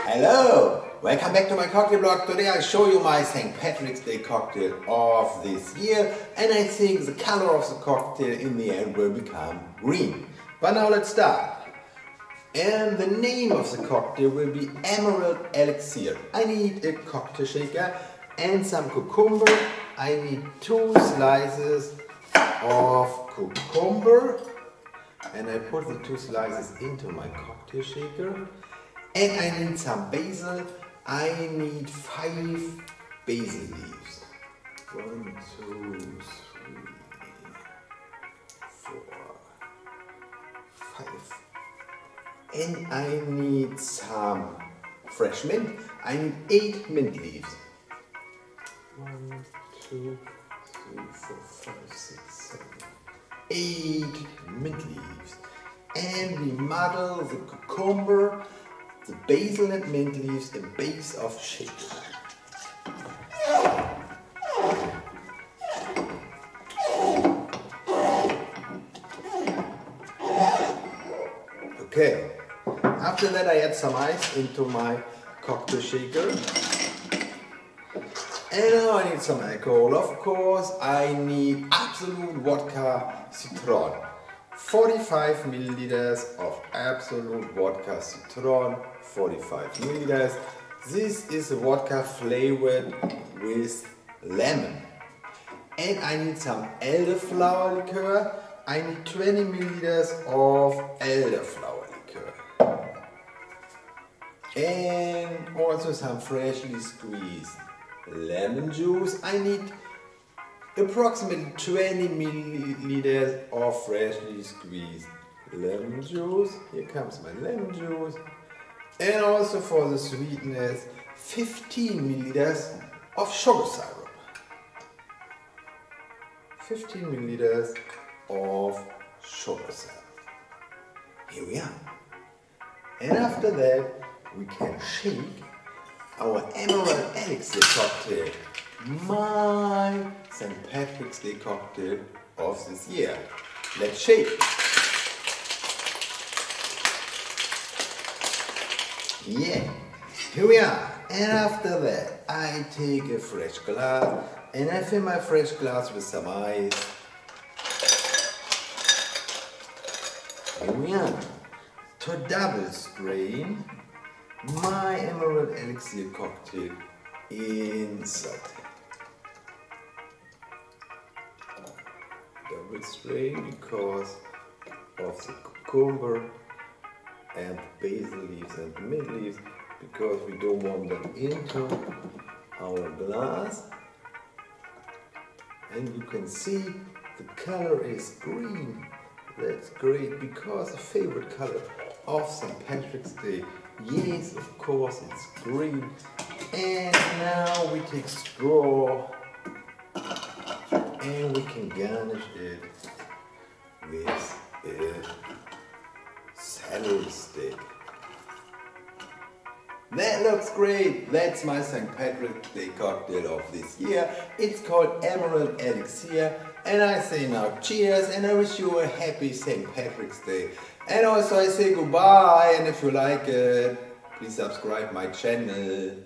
Hello! Welcome back to my cocktail blog. Today I show you my St. Patrick's Day cocktail of this year, and I think the color of the cocktail in the end will become green. But now let's start. And the name of the cocktail will be Emerald Elixir. I need a cocktail shaker and some cucumber. I need 2 slices of cucumber, and I put the 2 slices into my cocktail shaker. And I need some basil. I need 5 basil leaves. 1, 2, 3, 4, 5. And I need some fresh mint. I need 8 mint leaves. 1, 2, 3, 4, 5, 6, 7, 8 mint leaves. And we muddle the cucumber, the basil and mint leaves, the base of shaker. Okay, after that I add some ice into my cocktail shaker. And now I need some alcohol. Of course, I need Absolut Vodka citron. 45 milliliters of Absolut Vodka citron, 45 milliliters. This is a vodka flavored with lemon. And I need some elderflower liqueur. I need 20 milliliters of elderflower liqueur. And also some freshly squeezed lemon juice. I need approximately 20 milliliters of freshly squeezed lemon juice. Here comes my lemon juice. And also for the sweetness, 15 milliliters of sugar syrup. 15 milliliters of sugar syrup. Here we are. And after that, we can shake our Emerald Elixir cocktail. My St. Patrick's Day cocktail of this year. Let's shake. Yeah, here we are. And after that, I take a fresh glass and I fill my fresh glass with some ice. Here we are. To double strain my Emerald Elixir cocktail inside. Double strain because of the cucumber and basil leaves and mint leaves, because we don't want them into our glass. And you can see the color is green. That's great, because the favorite color of St. Patrick's Day. Yes, of course, it's green. And now we take straw and we can garnish it with a celery stick. That looks great. That's my St. Patrick's Day cocktail of this year. It's called Emerald Elixir. And I say now cheers, and I wish you a happy St. Patrick's Day. And also I say goodbye, and if you like it, please subscribe my channel.